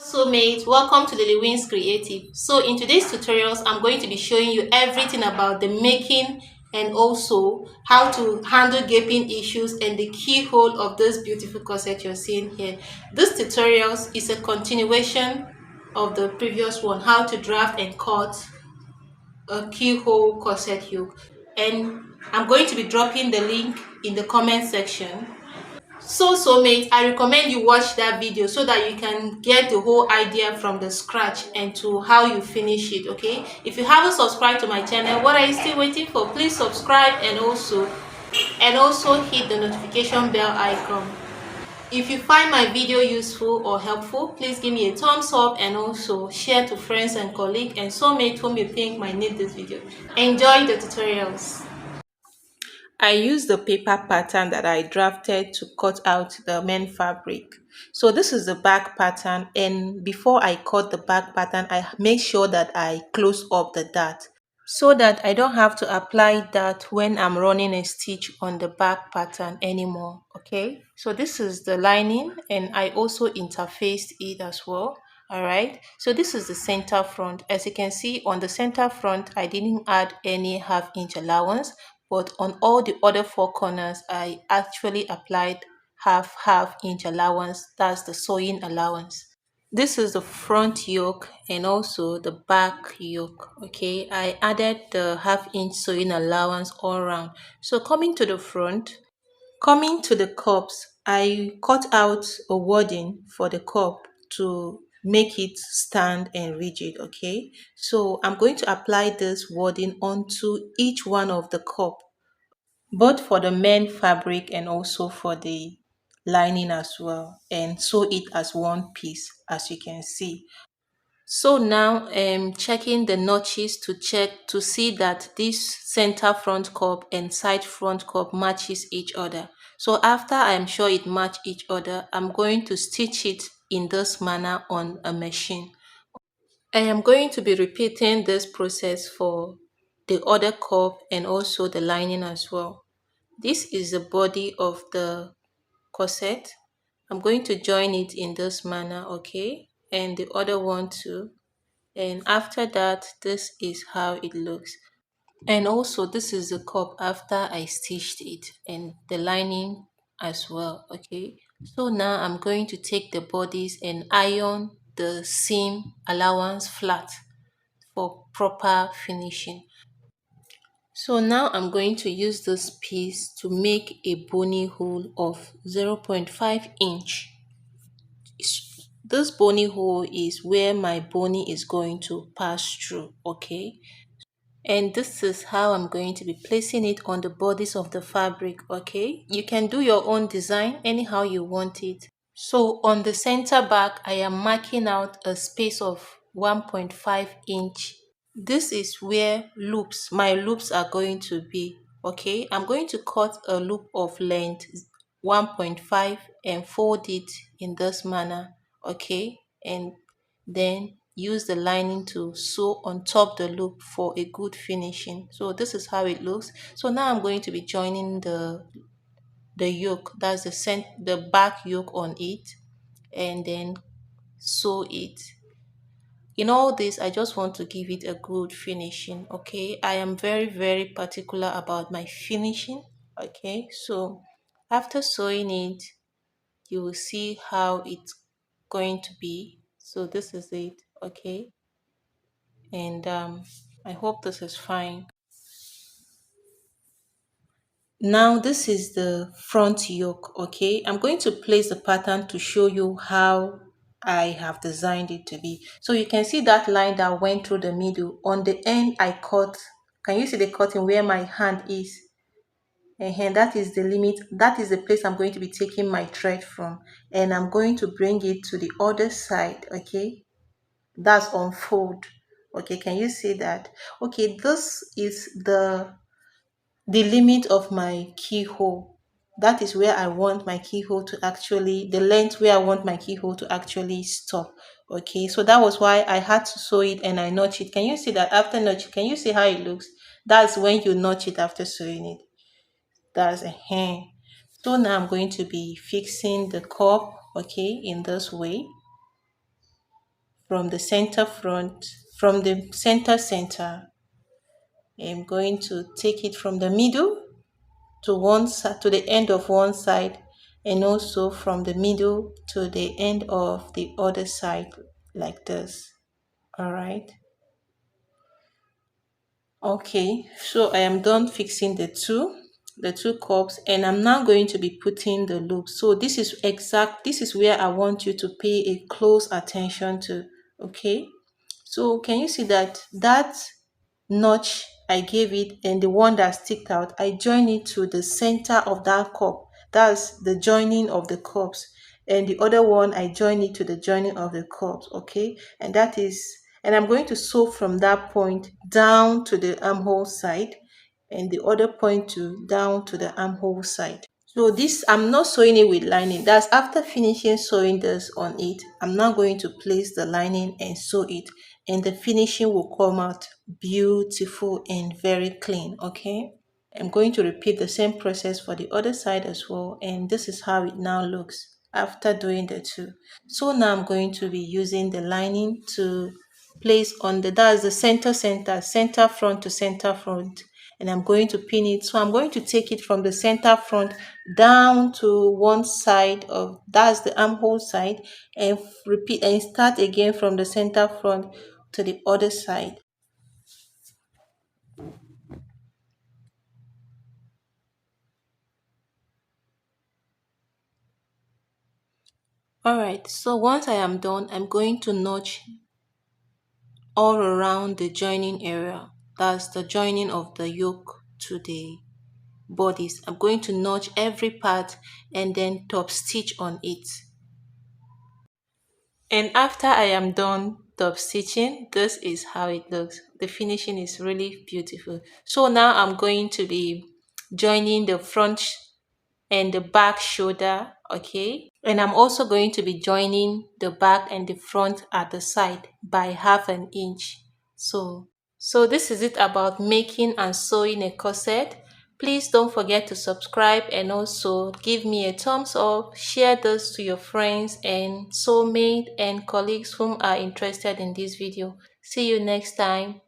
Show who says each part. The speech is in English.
Speaker 1: Soulmate, welcome to Lily Wins Creative. So in today's tutorials, I'm going to be showing you everything about the making and also how to handle gaping issues and the keyhole of this beautiful corset you're seeing here. This tutorials is a continuation of the previous one, how to draft and cut a keyhole corset yoke. And I'm going to be dropping the link in the comment section. So soulmate, I recommend you watch that video so that you can get the whole idea from the scratch and to how you finish it. Okay, if you haven't subscribed to my channel, what are you still waiting for? Please subscribe and also hit the notification bell icon. If you find my video useful or helpful, please give me a thumbs up and also share to friends and colleagues and soulmate whom you think might need this video. Enjoy the tutorials. I used the paper pattern that I drafted to cut out the main fabric. So this is the back pattern, and before I cut the back pattern, I make sure that I close up the dart so that I don't have to apply that when I'm running a stitch on the back pattern anymore. Okay, so this is the lining and I also interfaced it as well. All right, so this is the center front. As you can see on the center front, I didn't add any half-inch allowance, but on all the other four corners I actually applied half-inch allowance. That's the sewing allowance. This is the front yoke and also the back yoke. Okay, I added the half-inch sewing allowance all around. So coming to the front, coming to the cups, I cut out a wording for the cup to make it stand and rigid. Okay, so I'm going to apply this wording onto each one of the cup, both for the main fabric and also for the lining as well, and sew it as one piece, as you can see. So now I'm checking the notches to check to see that this center front cup and side front cup matches each other. So after I'm sure it match each other, I'm going to stitch it in this manner on a machine. I am going to be repeating this process for the other cup and also the lining as well. This is the body of the corset. I'm going to join it in this manner, okay, and the other one too. And after that, this is how it looks. And also this is the cup after I stitched it and the lining as well. Okay, so now I'm going to take the bodies and iron the seam allowance flat for proper finishing. So now I'm going to use this piece to make a bony hole of 0.5 inch. This bony hole is where my bony is going to pass through. Okay, and this is how I'm going to be placing it on the bodies of the fabric. Okay, you can do your own design anyhow you want it. So on the center back, I am marking out a space of 1.5 inch. This is where my loops are going to be. Okay, I'm going to cut a loop of length 1.5 and fold it in this manner. Okay, and then use the lining to sew on top the loop for a good finishing. So this is how it looks. So now I'm going to be joining the yoke, that's the back yoke on it, and then sew it. In all this, I just want to give it a good finishing. Okay, I am very particular about my finishing. Okay, so after sewing it, you will see how it's going to be. So this is it. Okay, and I hope this is fine. Now this is the front yoke. Okay, I'm going to place the pattern to show you how I have designed it to be. So you can see that line that went through the middle. On the end I cut, can you see the cutting where my hand is? And that is the limit, that is the place I'm going to be taking my thread from, and I'm going to bring it to the other side. Okay, that's unfold. Okay, can you see that? Okay, this is the limit of my keyhole. That is where I want my keyhole to actually, the length where I want my keyhole to actually stop. Okay, so that was why I had to sew it and I notch it. Can you see that after notch? Can you see how it looks? That's when you notch it after sewing it. That's a hand. So now I'm going to be fixing the cup, okay, in this way. from the center front, from the center. I'm going to take it from the middle to one side, to the end of one side, and also from the middle to the end of the other side, like this. All right. Okay, so I am done fixing the two cups, and I'm now going to be putting the loop. So this is where I want you to pay a close attention to. Okay, so can you see that notch I gave it and the one that sticked out, I join it to the center of that cup. That's the joining of the cups. And the other one, I join it to the joining of the cups. Okay, and I'm going to sew from that point down to the armhole side, and the other point to down to the armhole side. So this, I'm not sewing it with lining. That's after finishing sewing this on it, I'm now going to place the lining and sew it, and the finishing will come out beautiful and very clean. Okay, I'm going to repeat the same process for the other side as well, and this is how it now looks after doing the two. So now I'm going to be using the lining to place on that's the center front to center front, and I'm going to pin it. So I'm going to take it from the center front down to one side of, that's the armhole side, and repeat and start again from the center front to the other side. All right, so once I am done, I'm going to notch all around the joining area. That's the joining of the yoke to the bodies. I'm going to notch every part and then top stitch on it. And after I am done top stitching, this is how it looks. The finishing is really beautiful. So now I'm going to be joining the front and the back shoulder. Okay, and I'm also going to be joining the back and the front at the side by 1/2 inch. So this is it about making and sewing a corset. Please don't forget to subscribe and also give me a thumbs up. Share this to your friends and soulmate and colleagues whom are interested in this video. See you next time.